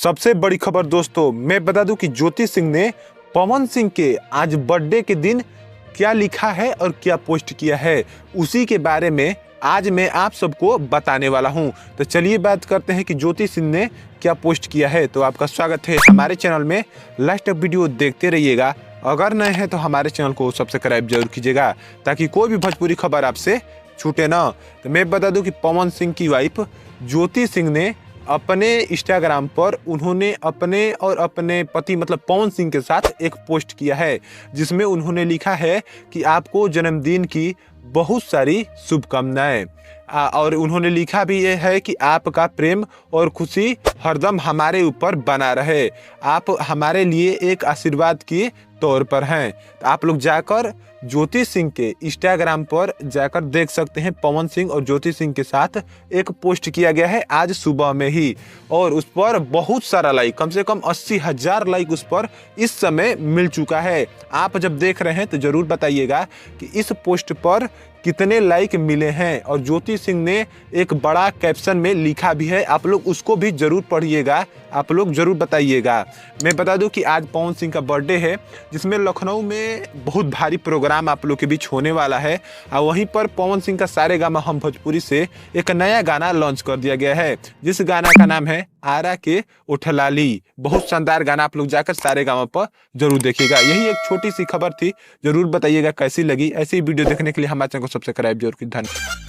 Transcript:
सबसे बड़ी खबर दोस्तों, मैं बता दूं कि ज्योति सिंह ने पवन सिंह के आज बर्थडे के दिन क्या लिखा है और क्या पोस्ट किया है, उसी के बारे में आज मैं आप सबको बताने वाला हूं। तो चलिए बात करते हैं कि ज्योति सिंह ने क्या पोस्ट किया है। तो आपका स्वागत है हमारे चैनल में, लास्ट तक वीडियो देखते रहिएगा। अगर नए हैं तो हमारे चैनल को सब्सक्राइब जरूर कीजिएगा ताकि कोई भी भोजपुरी खबर आपसे छूटे ना। तो मैं बता दूं कि पवन सिंह की वाइफ ज्योति सिंह ने अपने इंस्टाग्राम पर उन्होंने अपने और अपने पति मतलब पवन सिंह के साथ एक पोस्ट किया है, जिसमें उन्होंने लिखा है कि आपको जन्मदिन की बहुत सारी शुभकामनाएं। और उन्होंने लिखा भी ये है कि आपका प्रेम और खुशी हरदम हमारे ऊपर बना रहे, आप हमारे लिए एक आशीर्वाद के तौर पर हैं। तो आप लोग जाकर ज्योति सिंह के इंस्टाग्राम पर जाकर देख सकते हैं। पवन सिंह और ज्योति सिंह के साथ एक पोस्ट किया गया है आज सुबह में ही, और उस पर बहुत सारा लाइक, कम से कम 80,000 लाइक उस पर इस समय मिल चुका है। आप जब देख रहे हैं तो जरूर बताइएगा कि इस पोस्ट पर कितने लाइक मिले हैं। और ज्योति सिंह ने एक बड़ा कैप्शन में लिखा भी है, आप लोग उसको भी जरूर पढ़िएगा, आप लोग जरूर बताइएगा। मैं बता दूं कि आज पवन सिंह का बर्थडे है, जिसमें लखनऊ में बहुत भारी प्रोग्राम आप लोग के बीच होने वाला है। और वहीं पर पवन सिंह का सारेगामा हम भोजपुरी से एक नया गाना लॉन्च कर दिया गया है, जिस गाना का नाम है आरा के उठलाली। बहुत शानदार गाना, आप लोग जाकर सारेगामा पर जरूर देखिएगा। यही एक छोटी सी खबर थी, जरूर बताइएगा कैसी लगी। ऐसी वीडियो देखने के लिए हमारे चैनल को सब्सक्राइब जरूर कीजिए। धन्यवाद।